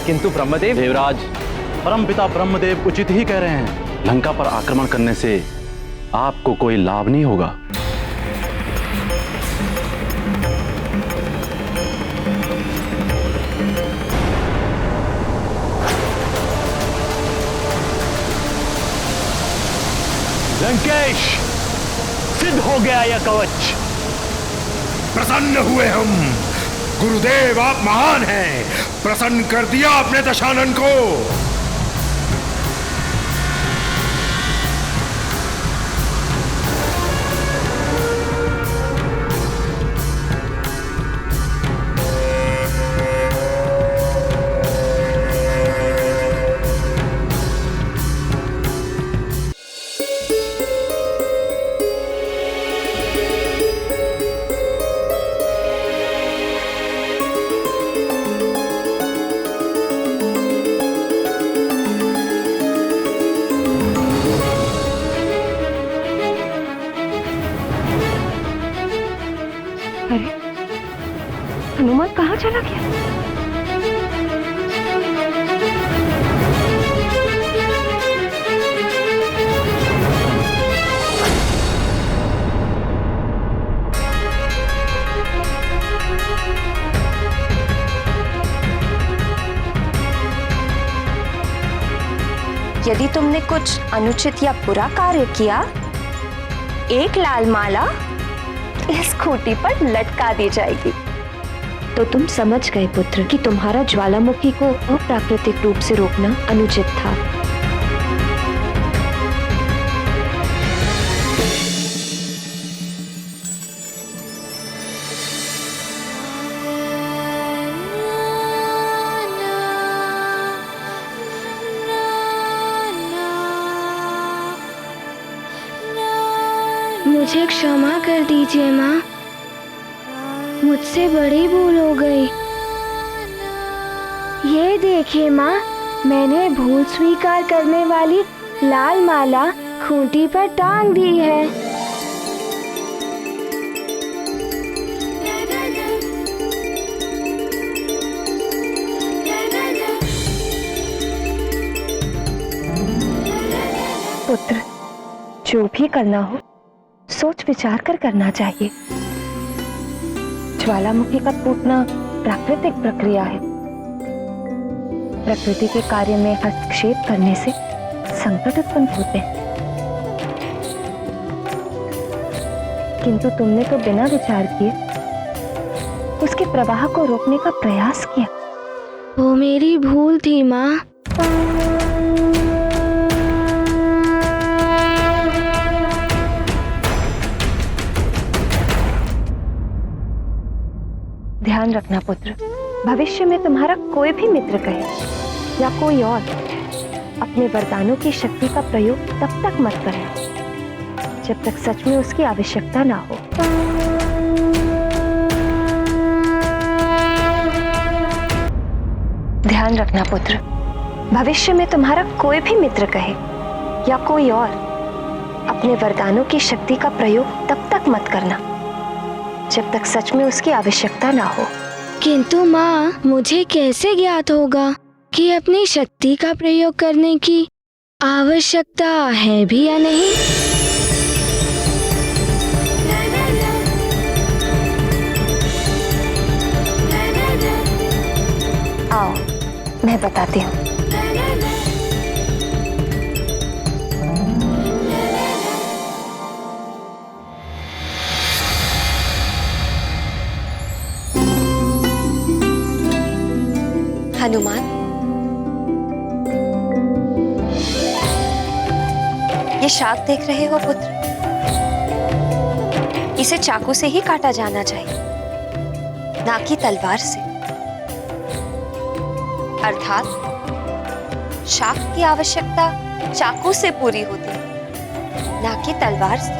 किंतु ब्रह्मदेव, देवराज, परमपिता ब्रह्मदेव उचित ही कह रहे हैं। लंका पर आक्रमण करने से आपको कोई लाभ नहीं होगा। लंकेश, सिद्ध हो गया यह कवच। प्रसन्न हुए हम। गुरुदेव, आप महान हैं। प्रसन्न कर दिया अपने दशानन को। हनुमान कहाँ चला गया? यदि तुमने कुछ अनुचित या बुरा कार्य किया, एक लाल माला इस खूंटी पर लटका दी जाएगी। तो तुम समझ गए पुत्र कि तुम्हारा ज्वालामुखी को अप्राकृतिक रूप से रोकना अनुचित था। मुझे क्षमा कर दीजिए माँ, मुझसे बड़ी भूल हो गई। ये देखिए माँ, मैंने भूल स्वीकार करने वाली लाल माला खूंटी पर टांग दी है। पुत्र, जो भी करना हो सोच विचार कर करना चाहिए। ज्वालामुखी का फूटना प्राकृतिक प्रक्रिया है। प्रकृति के कार्य में हस्तक्षेप करने से संकट उत्पन्न होते हैं। किंतु तुमने तो बिना विचार किए उसके प्रवाह को रोकने का प्रयास किया। वो मेरी भूल थी माँ। ध्यान रखना पुत्र, भविष्य में तुम्हारा कोई भी मित्र कहे या कोई और अपने वरदानों की शक्ति का प्रयोग तब तक मत करना जब तक सच में उसकी आवश्यकता ना हो। ध्यान रखना पुत्र, भविष्य में तुम्हारा कोई भी मित्र कहे या कोई और अपने वरदानों की शक्ति का प्रयोग तब तक मत करना जब तक सच में उसकी आवश्यकता ना हो। किंतु माँ, मुझे कैसे ज्ञात होगा कि अपनी शक्ति का प्रयोग करने की आवश्यकता है भी या नहीं? आओ, मैं बताती हूँ। हनुमान, ये शाक देख रहे हो पुत्र, इसे चाकू से ही काटा जाना चाहिए, ना कि तलवार से। अर्थात शाक की आवश्यकता चाकू से पूरी होती है, ना कि तलवार से।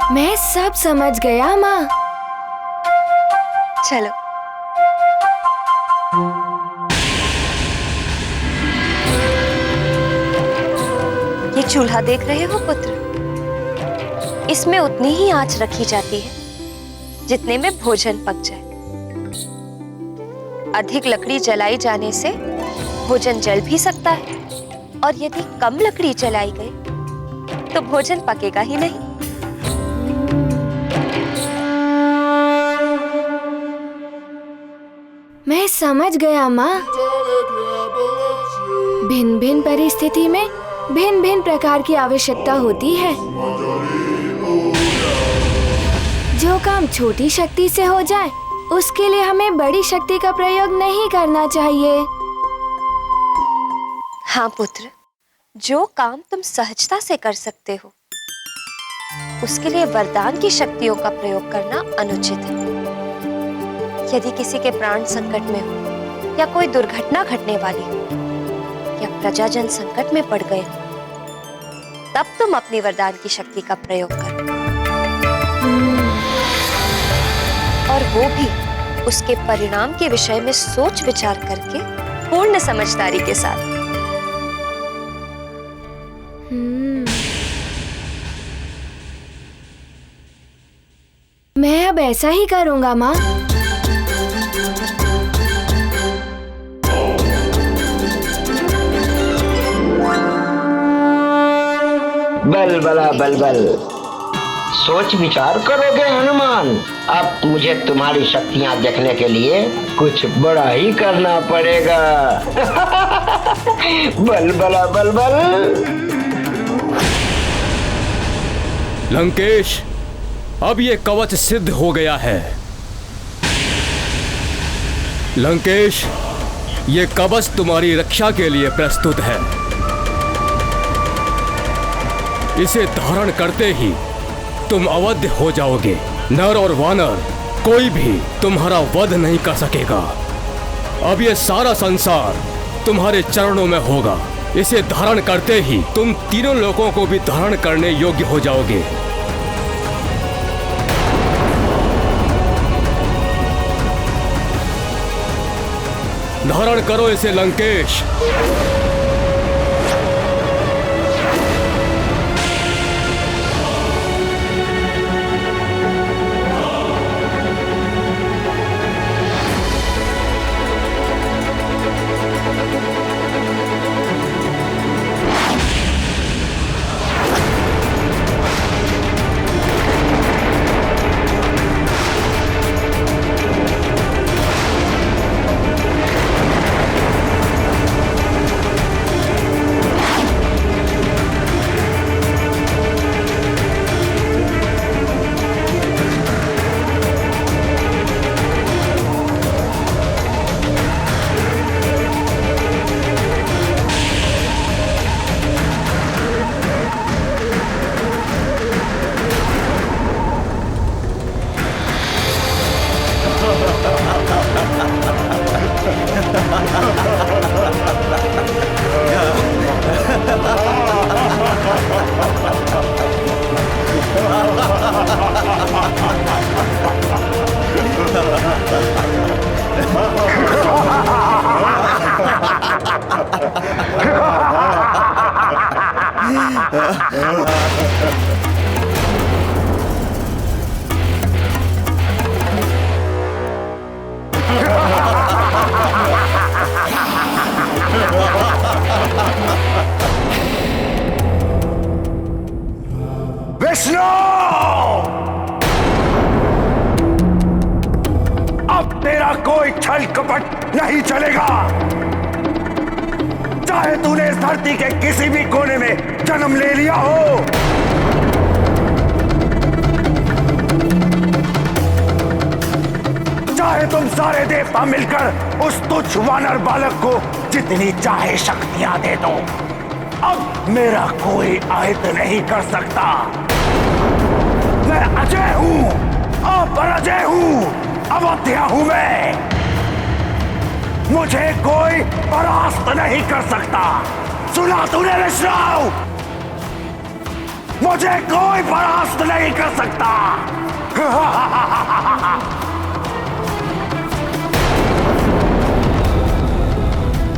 मैं सब समझ गया माँ। चलो। चूल्हा देख रहे हो पुत्र? इसमें उतनी ही आंच रखी जाती है जितने में भोजन पक जाए। अधिक लकड़ी जलाई जाने से भोजन जल भी सकता है, और यदि कम लकड़ी जलाई गई तो भोजन पकेगा ही नहीं। मैं समझ गया माँ। भिन्न भिन्न परिस्थिति में भिन्न भिन्न प्रकार की आवश्यकता होती है। जो काम छोटी शक्ति से हो जाए उसके लिए हमें बड़ी शक्ति का प्रयोग नहीं करना चाहिए। हाँ पुत्र, जो काम तुम सहजता से कर सकते हो उसके लिए वरदान की शक्तियों का प्रयोग करना अनुचित है। यदि किसी के प्राण संकट में हो, या कोई दुर्घटना घटने वाली हो, या प्रजाजन संकट में पड़ गए, तब तुम अपनी वरदान की शक्ति का प्रयोग करो, और वो भी उसके परिणाम के विषय में सोच विचार करके पूर्ण समझदारी के साथ। मैं अब ऐसा ही करूंगा माँ। बलबला बलबल, सोच विचार करोगे हनुमान। अब मुझे तुम्हारी शक्तियां देखने के लिए कुछ बड़ा ही करना पड़ेगा। बलबला बलबल। लंकेश, अब ये कवच सिद्ध हो गया है। लंकेश, ये कवच तुम्हारी रक्षा के लिए प्रस्तुत है। इसे धारण करते ही तुम अवध हो जाओगे। नर और वानर कोई भी तुम्हारा वध नहीं कर सकेगा। अब ये सारा संसार तुम्हारे चरणों में होगा। इसे धारण करते ही तुम तीनों लोगों को भी धारण करने योग्य हो जाओगे। धारण करो इसे लंकेश। विष्णु, अब तेरा कोई छल कपट नहीं चलेगा। चाहे तूने इस धरती के किसी भी कोने में जन्म ले लिया हो, चाहे तुम सारे देवता मिलकर उस तुच्छ वानर बालक को जितनी चाहे शक्तियां दे दो, अब मेरा कोई आयत नहीं कर सकता। मैं अजय हूं, अपराजय हूं, अवध्या हूं मैं। मुझे कोई परास्त नहीं कर सकता। सुना तूने विष्णु? मुझे कोई परास्त नहीं कर सकता।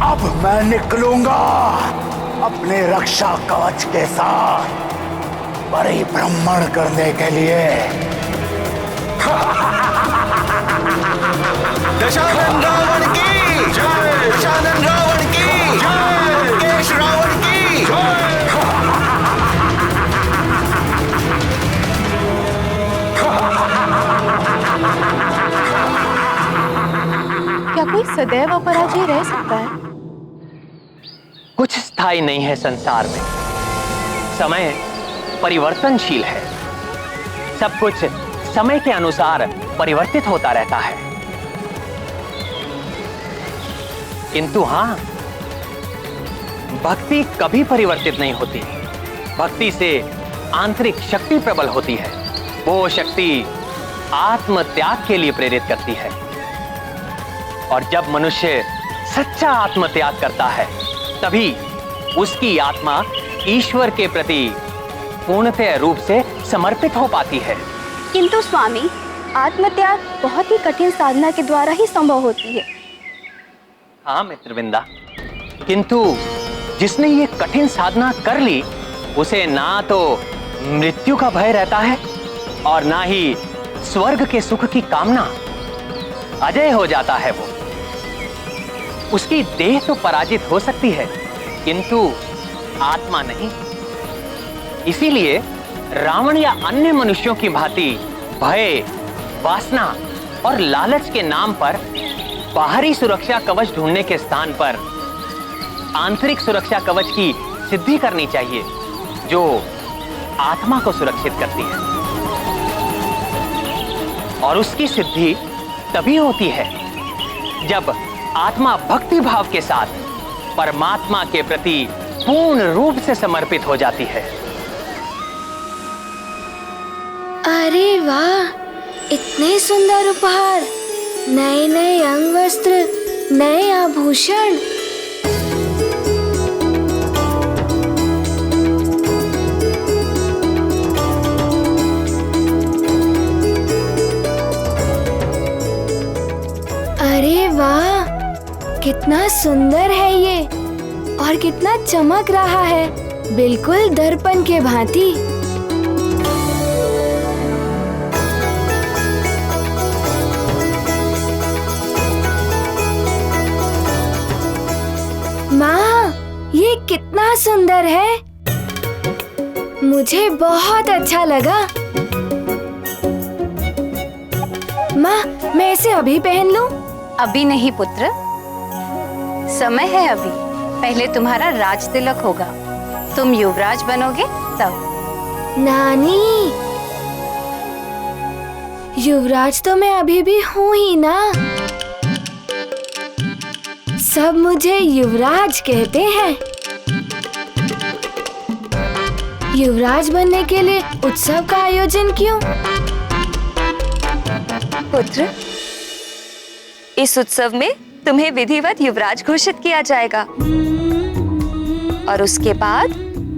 अब मैं निकलूंगा, अपने रक्षा कवच के साथ परिभ्रमण करने के लिए। दशानन रावण की जय, दशानन रावण की जय, लंकेश रावण की जय। क्या कोई सदैव अपराजय रह सकता है? कुछ स्थायी नहीं है संसार में। समय परिवर्तनशील है। सब कुछ समय के अनुसार परिवर्तित होता रहता है। किंतु हां, भक्ति कभी परिवर्तित नहीं होती। भक्ति से आंतरिक शक्ति प्रबल होती है। वो शक्ति आत्म त्याग के लिए प्रेरित करती है। और जब मनुष्य सच्चा आत्म त्याग करता है, तभी उसकी आत्मा ईश्वर के प्रति पूर्णतः रूप से समर्पित हो पाती है। किंतु स्वामी, आत्मत्याग बहुत ही कठिन साधना के द्वारा ही संभव होती है। हाँ मित्रविंदा, किंतु जिसने ये कठिन साधना कर ली, उसे ना तो मृत्यु का भय रहता है और ना ही स्वर्ग के सुख की कामना। अजय हो जाता है वो। उसकी देह तो पराजित हो सकती है, किंतु आत्मा नहीं। इसीलिए रावण या अन्य मनुष्यों की भांति भय, वासना और लालच के नाम पर बाहरी सुरक्षा कवच ढूंढने के स्थान पर आंतरिक सुरक्षा कवच की सिद्धि करनी चाहिए, जो आत्मा को सुरक्षित करती है। और उसकी सिद्धि तभी होती है जब आत्मा भक्ति भाव के साथ परमात्मा के प्रति पूर्ण रूप से समर्पित हो जाती है। अरे वाह, इतने सुंदर उपहार, नए नए अंग वस्त्र, नए आभूषण। अरे वाह, कितना सुंदर है ये और कितना चमक रहा है, बिल्कुल दर्पण के भांति। माँ, ये कितना सुंदर है, मुझे बहुत अच्छा लगा। माँ, मैं इसे अभी पहन लूं? अभी नहीं पुत्र, समय है अभी। पहले तुम्हारा राज तिलक होगा, तुम युवराज बनोगे तब। नानी, युवराज तो मैं अभी भी हूँ ही ना। सब मुझे युवराज कहते हैं। युवराज बनने के लिए उत्सव का आयोजन क्यों? पुत्र, इस उत्सव में तुम्हें विधिवत युवराज घोषित किया जाएगा और उसके बाद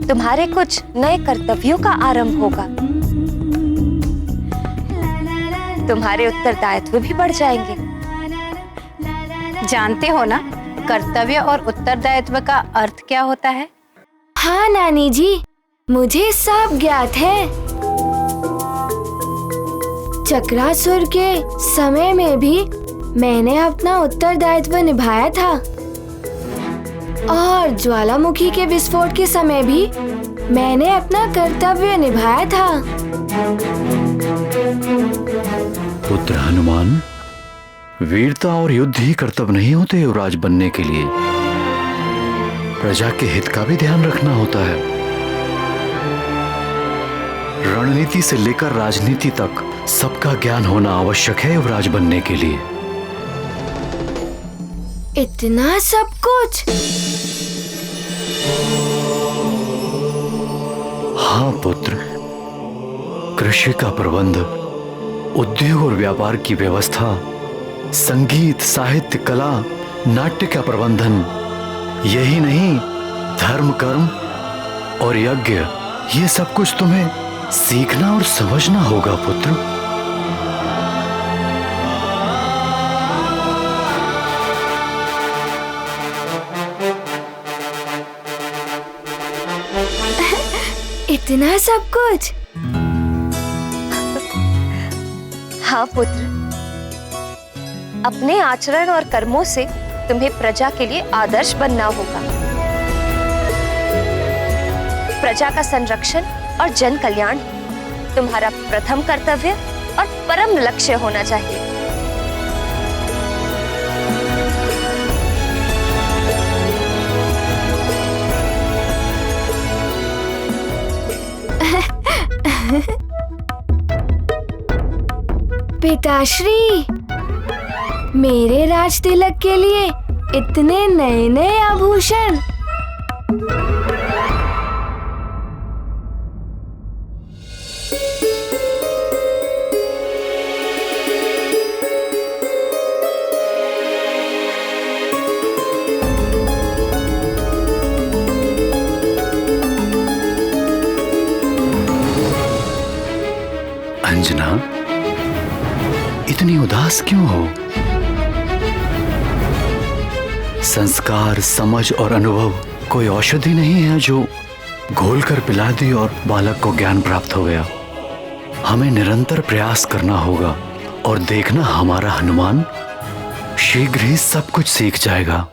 तुम्हारे कुछ नए कर्तव्यों का आरंभ होगा। तुम्हारे उत्तरदायित्व भी बढ़ जाएंगे। जानते हो ना, कर्तव्य और उत्तरदायित्व का अर्थ क्या होता है? हाँ नानी जी, मुझे सब ज्ञात है। चक्रासुर के समय में भी मैंने अपना उत्तरदायित्व निभाया था और ज्वालामुखी के विस्फोट के समय भी मैंने अपना कर्तव्य निभाया था। पुत्र हनुमान, वीरता और युद्ध ही कर्तव्य नहीं होते युवराज बनने के लिए। प्रजा के हित का भी ध्यान रखना होता है। रणनीति से लेकर राजनीति तक सबका ज्ञान होना आवश्यक है युवराज बनने के लिए। इतना सब कुछ? हाँ पुत्र, कृषि का प्रबंध, उद्योग और व्यापार की व्यवस्था, संगीत, साहित्य, कला, नाट्य का प्रबंधन, यही नहीं धर्म, कर्म और यज्ञ, ये सब कुछ तुम्हें सीखना और समझना होगा पुत्र। इतना सब कुछ? हाँ पुत्र, अपने आचरण और कर्मों से तुम्हें प्रजा के लिए आदर्श बनना होगा। प्रजा का संरक्षण और जन कल्याण तुम्हारा प्रथम कर्तव्य और परम लक्ष्य होना चाहिए। पिताश्री, मेरे राज तिलक के लिए इतने नए नए आभूषण। अंजना, इतनी उदास क्यों हो? संस्कार, समझ और अनुभव कोई औषधि नहीं है जो घोल कर पिला दी और बालक को ज्ञान प्राप्त हो गया। हमें निरंतर प्रयास करना होगा और देखना हमारा हनुमान शीघ्र ही सब कुछ सीख जाएगा।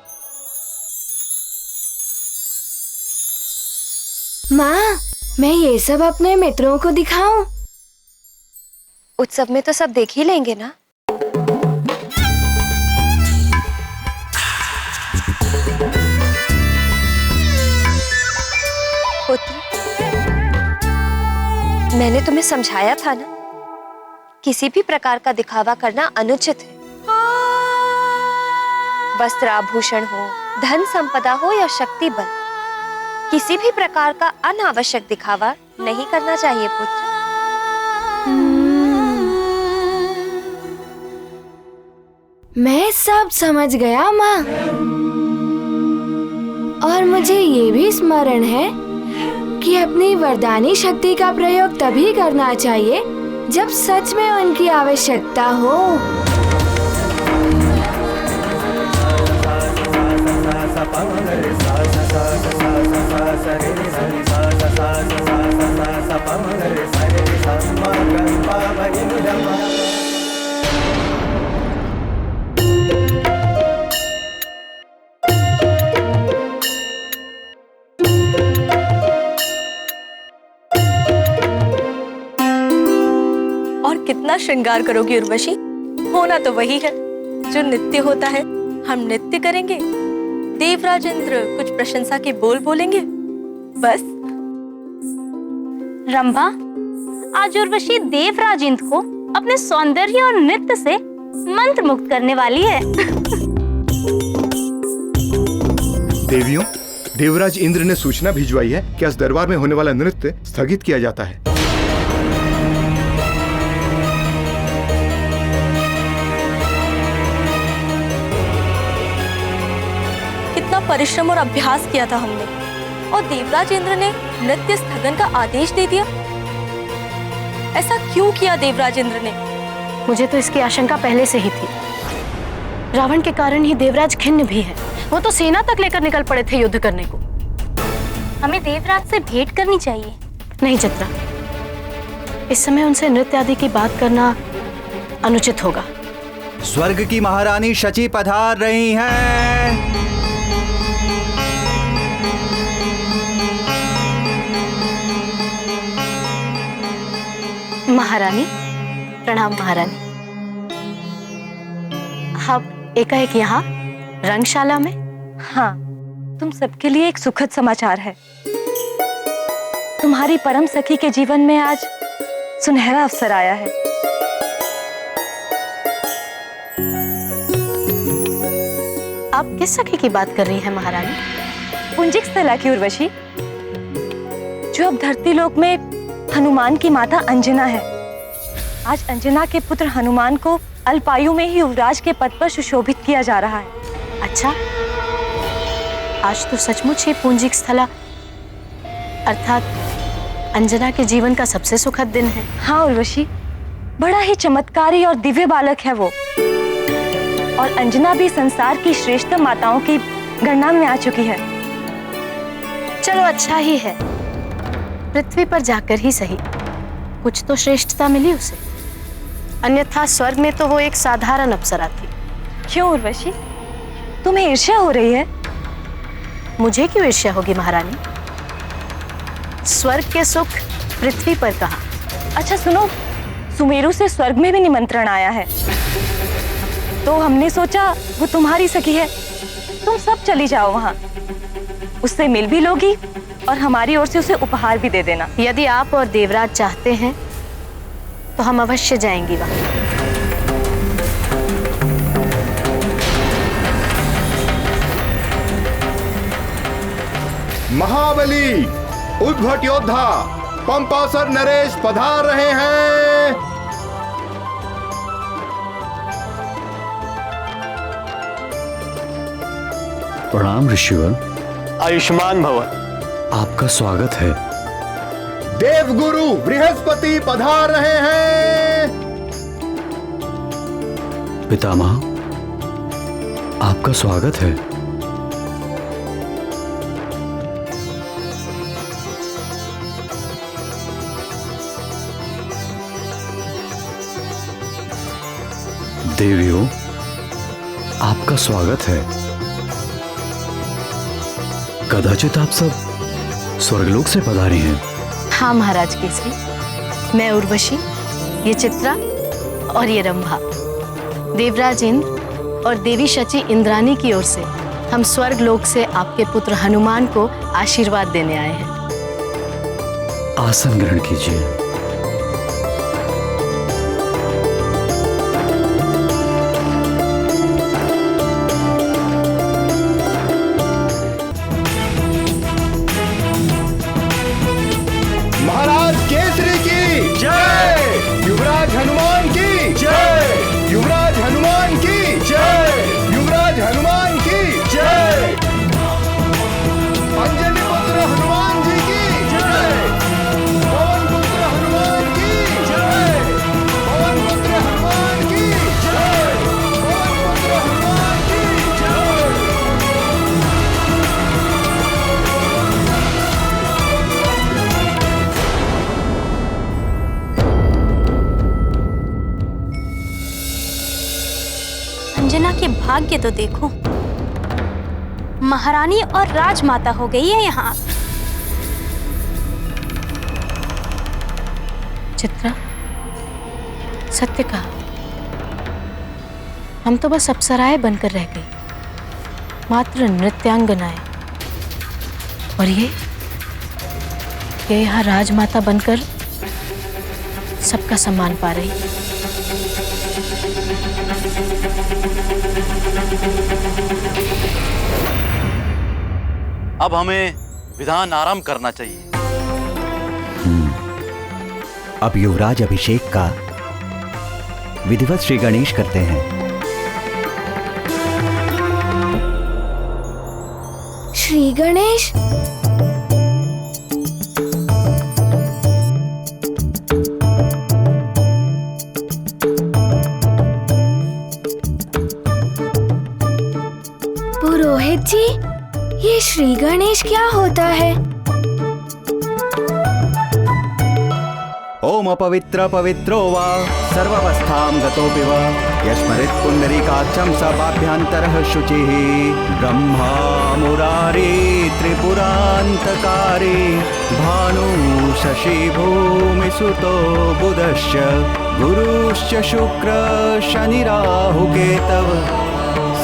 माँ, मैं ये सब अपने मित्रों को दिखाऊं? उत्सव में तो सब देख ही लेंगे ना। पुत्र, मैंने तुम्हें समझाया था ना, किसी भी प्रकार का दिखावा करना अनुचित है। वस्त्र आभूषण हो, धन संपदा हो या शक्ति बल, किसी भी प्रकार का अनावश्यक दिखावा नहीं करना चाहिए पुत्र। मैं सब समझ गया माँ, और मुझे ये भी स्मरण है कि अपनी वरदानी शक्ति का प्रयोग तभी करना चाहिए जब सच में उनकी आवश्यकता हो। कितना श्रृंगार करोगी उर्वशी? होना तो वही है जो नित्य होता है। हम नित्य करेंगे, देवराज इंद्र कुछ प्रशंसा के बोल बोलेंगे, बस। रंभा, आज उर्वशी देवराज इंद्र को अपने सौंदर्य और नृत्य से मंत्र मुक्त करने वाली है। देवियों, देवराज इंद्र ने सूचना भिजवाई है कि आज दरबार में होने वाला नृत्य स्थगित किया जाता है। परिश्रम और अभ्यास किया था हमने, और देवराज इंद्र ने नृत्य स्थगन का आदेश दे दिया। ऐसा क्यों किया देवराज इंद्र ने? मुझे तो इसकी आशंका पहले से ही थी। रावण के कारण ही देवराज खिन्न भी है। वो तो सेना तक लेकर निकल पड़े थे युद्ध करने को। हमें देवराज से भेंट करनी चाहिए। नहीं चित्रा, इस समय उनसे नृत्य आदि की बात करना अनुचित होगा। स्वर्ग की महारानी शची पधार रही हैं। महारानी, प्रणाम महारानी। आप एकाएक यहाँ रंगशाला में? हाँ, तुम सबके लिए एक सुखद समाचार है। तुम्हारी परम सखी के जीवन में आज सुनहरा अवसर आया है। आप किस सखी की बात कर रही हैं महारानी? पुंजिक स्थला की उर्वशी, जो अब धरती लोक में हनुमान की माता अंजना है। आज अंजना के पुत्र हनुमान को अल्पायु में ही युवराज के पद पर सुशोभित किया जा रहा है। अच्छा, आज तो सचमुच ही पुंजिक स्थला अर्थात अंजना के जीवन का सबसे सुखद दिन है। हाँ उर्वशी, बड़ा ही चमत्कारी और दिव्य बालक है वो, और अंजना भी संसार की श्रेष्ठ माताओं की गणना में आ चुकी है। चलो अच्छा ही है, पृथ्वी पर जाकर ही सही कुछ तो श्रेष्ठता मिली उसे, अन्यथा स्वर्ग में तो वो एक साधारण अप्सरा थी। क्यों उर्वशी, तुम्हें ईर्ष्या हो रही है? मुझे क्यों ईर्ष्या होगी महारानी? स्वर्ग के सुख पृथ्वी पर कहाँ? अच्छा सुनो, सुमेरु से स्वर्ग में भी निमंत्रण आया है, तो हमने सोचा वो तुम्हारी सखी है, तुम सब चली जाओ वहां, उससे मिल भी लोगी और हमारी ओर से उसे उपहार भी दे देना। यदि आप और देवराज चाहते हैं तो हम अवश्य जाएंगी वहां। महाबली उद्भट योद्धा पंपासर नरेश पधार रहे हैं। प्रणाम ऋषिवर। आयुष्मान भव। आपका स्वागत है। देवगुरु बृहस्पति पधार रहे हैं। पितामह, आपका स्वागत है। देवियों, आपका स्वागत है। कदाचित आप सब स्वर्गलोक से पधारी हैं। हाँ महाराज केसरी, मैं उर्वशी, ये चित्रा और ये रंभा, देवराज इंद्र और देवी शची इंद्रानी की ओर से हम स्वर्ग लोक से आपके पुत्र हनुमान को आशीर्वाद देने आए हैं। आसन ग्रहण कीजिए। महाराज केसरी की जय, युवराज हनुमान की जय, युवराज हनुमान की जय, युवराज हनुमान की जय, अंजनी पुत्र हनुमान जी की जय, पवन पुत्र हनुमान की जय, पवन पुत्र हनुमान की जय, पवन पुत्र हनुमान की जय। अंजना के भाग्य तो देखो, महारानी और राजमाता हो गई है यहाँ। चित्रा, सत्य कहा, हम तो बस अप्सराएं बनकर रह गई, मात्र नृत्यांगनाएं, और ये यहाँ राजमाता बनकर सबका सम्मान पा रही। अब हमें विधान आरंभ करना चाहिए। अब युवराज अभिषेक का विधिवत श्री गणेश करते हैं। श्री गणेश, पुरोहित जी, ये श्री गणेश क्या होता है? ओम अपवित्र पवित्रो वा सर्वावस्थां गतोऽपि वा यस्मरेत् पुण्डरीकाक्षं स पाभ्यन्तरः शुचिः ब्रह्मा मुरारी त्रिपुरान्तकारी भानु शशि भूमि सुतो बुधश्च गुरुश्च शुक्र शनि राहु केतव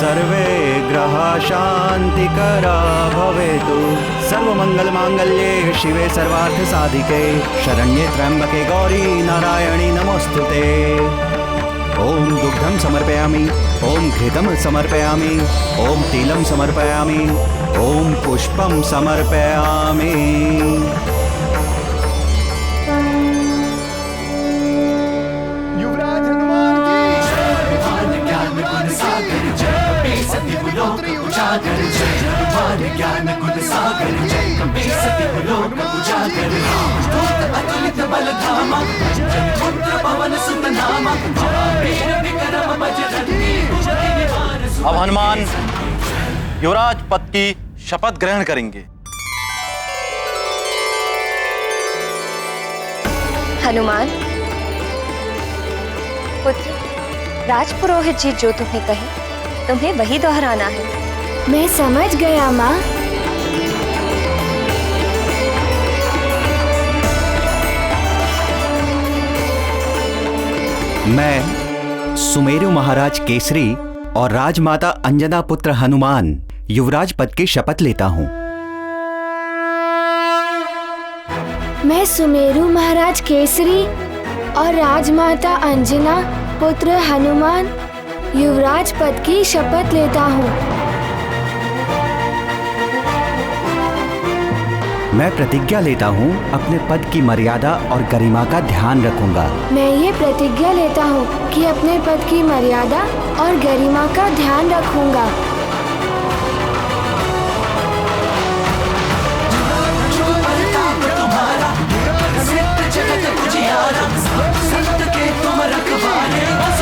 सर्वे ग्रहा शांतिकरा भवेतु। सर्वमंगल मांगल्ये शिवे सर्वार्थ साधिके शरण्ये त्र्यंबके गौरी नारायणी नमोस्तुते। ओम दुग्धं समर्पयामि, ओम घृतं समर्पयामि, ओम तिलं समर्पयामि, ओम पुष्पं समर्पयामि। युवराज हनुमान की अब हनुमान युवराज पद की शपथ ग्रहण करेंगे। हनुमान पुत्र, राजपुरोहित जी जो तुम्हें कहे तुम्हें वही दोहराना है। मैं समझ गया माँ। मैं सुमेरु महाराज केसरी और राजमाता अंजना पुत्र हनुमान युवराज पद की शपथ लेता हूँ। मैं सुमेरु महाराज केसरी और राजमाता अंजना पुत्र हनुमान युवराज पद की शपथ लेता हूँ। मैं प्रतिज्ञा लेता हूँ अपने पद की मर्यादा और गरिमा का ध्यान रखूंगा। मैं ये प्रतिज्ञा लेता हूँ कि अपने पद की मर्यादा और गरिमा का ध्यान रखूंगा। जगत उजियारा, संत के तुम रखवारे, बस